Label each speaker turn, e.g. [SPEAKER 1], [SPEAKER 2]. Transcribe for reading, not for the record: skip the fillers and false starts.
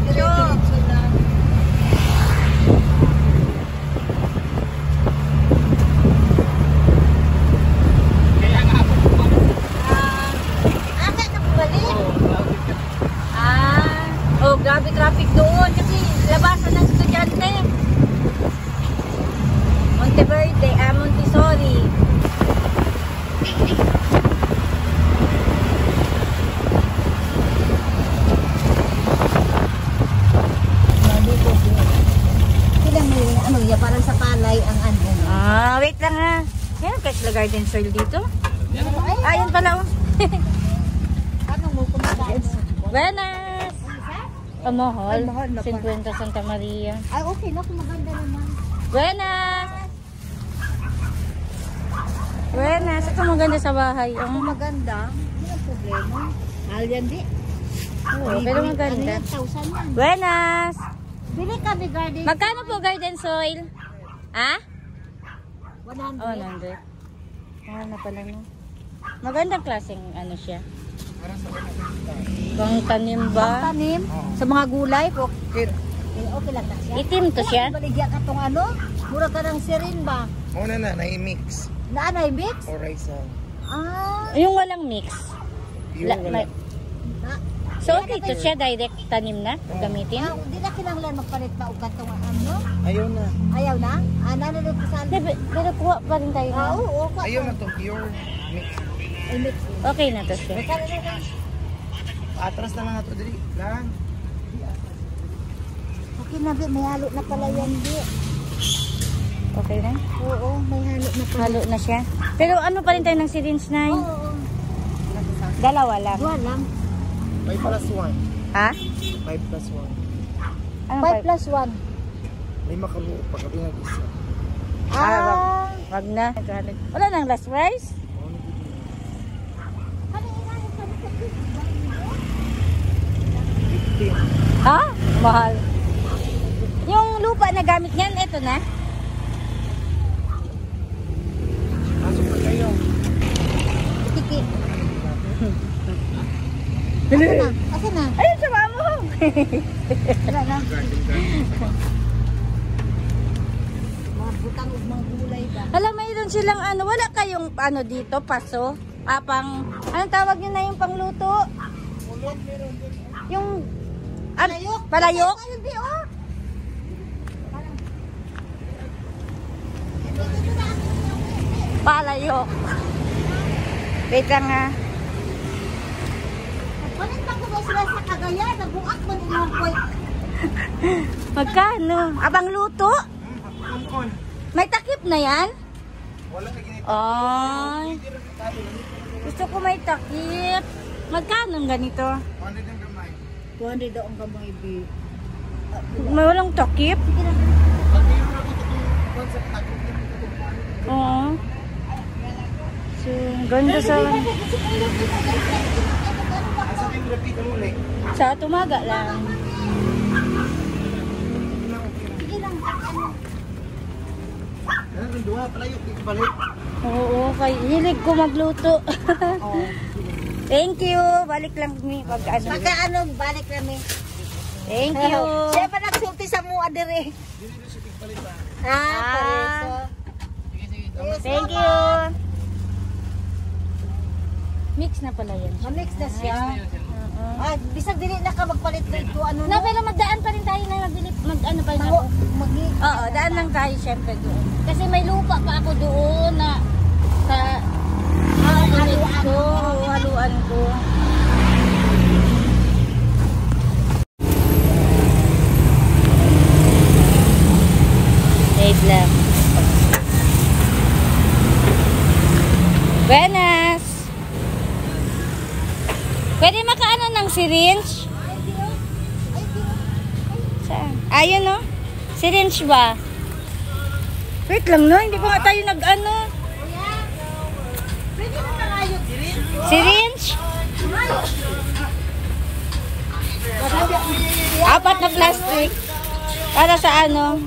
[SPEAKER 1] Diretso lang.
[SPEAKER 2] Kaya nga ako bumalik.
[SPEAKER 1] Kaya na bumalik?
[SPEAKER 3] Oh, grabe traffic doon kasi labasan ng estudyante. Monteverde, Montessori.
[SPEAKER 1] Silang may ano yan, parang sa palay ang ano.
[SPEAKER 3] Wait lang ha. Yan, Chrysler Garden Soil dito. Ayun pala oh.
[SPEAKER 1] Ano mo kumakain?
[SPEAKER 3] Buenas! Mahal.
[SPEAKER 1] Ay, mahal na pa.
[SPEAKER 3] 50 Santa Maria.
[SPEAKER 1] Ay, okay na, kung maganda naman.
[SPEAKER 3] Buenas! Buenas! Ito maganda sa bahay.
[SPEAKER 1] Kung maganda, hindi ang problema. Mahal yan di.
[SPEAKER 3] Oo, pero maganda.
[SPEAKER 1] Ano yan, 1,000 yan.
[SPEAKER 3] Buenas!
[SPEAKER 1] Bili kami garden.
[SPEAKER 3] Magkano po garden soil? Ha?
[SPEAKER 1] 100.
[SPEAKER 3] Oh, 100. Mahal na pala no. Magandang klaseng ano siya. Pang tanim ba?
[SPEAKER 1] Tanim sa mga gulay. Okay, okay lang na siya.
[SPEAKER 3] Itim to siya?
[SPEAKER 1] Baligya ka tong ano? Mura ka ng sirin ba?
[SPEAKER 2] Muna na, na-mix.
[SPEAKER 1] Naanay mix?
[SPEAKER 2] O rice.
[SPEAKER 3] Yung walang mix.
[SPEAKER 2] Yung wala.
[SPEAKER 3] So okay to siya, direct tanim na gamitin?
[SPEAKER 1] Hindi na kinanglan magpalit pa o katong ano?
[SPEAKER 2] Ayaw na.
[SPEAKER 1] Ayaw na? Nanunod ko sa
[SPEAKER 3] Pero kuha pa rin tayo.
[SPEAKER 1] oo.
[SPEAKER 2] Ayaw na to, pure mix.
[SPEAKER 1] Ay, mix.
[SPEAKER 3] Okay na to siya.
[SPEAKER 2] Atras na lang ito, dali. Lang.
[SPEAKER 1] Okay na, Bi. May halo na pala yan, Bi.
[SPEAKER 3] Okay na?
[SPEAKER 1] Oo, may halo na pala.
[SPEAKER 3] Halo na siya. Pero ano pa rin tayo ng syringe na yun?
[SPEAKER 1] Oo.
[SPEAKER 3] Dalawa lang.
[SPEAKER 1] Dua lang.
[SPEAKER 2] 5 plus 1.
[SPEAKER 3] Ha?
[SPEAKER 2] 5 plus 1.
[SPEAKER 3] Ano
[SPEAKER 1] 5 plus 1.
[SPEAKER 2] May makaluo pa kami nag-isa.
[SPEAKER 3] Wag na. Wala nang last price? Ha? Mahal. Yung lupa na gamit niyan, ito na.
[SPEAKER 2] Pasok na kayo.
[SPEAKER 1] Tiki. Asa na?
[SPEAKER 3] Ayun, sama mo.
[SPEAKER 1] Wala na.
[SPEAKER 2] Garden, garden.
[SPEAKER 1] Mga butang o mga gulay ba?
[SPEAKER 3] Alam, mayroon silang ano, wala kayong ano dito, paso? Anong tawag nyo na yung pangluto? Yung,
[SPEAKER 1] Palayok.
[SPEAKER 3] Palayok?
[SPEAKER 1] Ayun, Bi, oh.
[SPEAKER 3] Palayok. Wait lang ha.
[SPEAKER 1] Palit pa ko ba sila sa Cagayan? Nabuak mo din yung point.
[SPEAKER 3] Magkano? Abang luto?
[SPEAKER 2] Kungkon.
[SPEAKER 3] May takip na yan?
[SPEAKER 2] Wala na ginito.
[SPEAKER 3] Ay, gusto ko may takip. Magkano ang ganito?
[SPEAKER 2] 100 ang gamay.
[SPEAKER 1] 200 daw ang gamay, Bi.
[SPEAKER 3] May walang takip?
[SPEAKER 1] Sige na.
[SPEAKER 2] Pag mayroon ako itong concept, takot na ito.
[SPEAKER 3] Oo. So, ganda sa...
[SPEAKER 2] Asa kayong repeat ang uli?
[SPEAKER 3] Sa tumaga lang.
[SPEAKER 1] Sige lang.
[SPEAKER 2] Ano yung duha? Palayok, di balik.
[SPEAKER 3] Oo, kay hilig ko magluto.
[SPEAKER 1] Oo.
[SPEAKER 3] Thank you. Balik lang kami pag ano.
[SPEAKER 1] Pagka ano, balik kami.
[SPEAKER 3] Thank you.
[SPEAKER 1] Siya pa nagsulti sa mua dire. Pareso.
[SPEAKER 3] Thank you. Mix na pala yan.
[SPEAKER 1] Ma-mix na siya. Bisag dili na ka magpalit ko ano
[SPEAKER 3] Na, pero magdaan pa rin tayo na magbili, ano pa rin ako. Oo, daan lang tayo syempre doon. Kasi may lupa pa ako doon na sa haluan ko. Wait lang. Buenas! Pwede makaano ng syringe? Saan? Ayun no? Syringe ba? Wait lang no, hindi pa nga tayo nag-ano.
[SPEAKER 1] Pwede mo na kayo
[SPEAKER 3] Syringe? 4 na plastic. Para sa ano?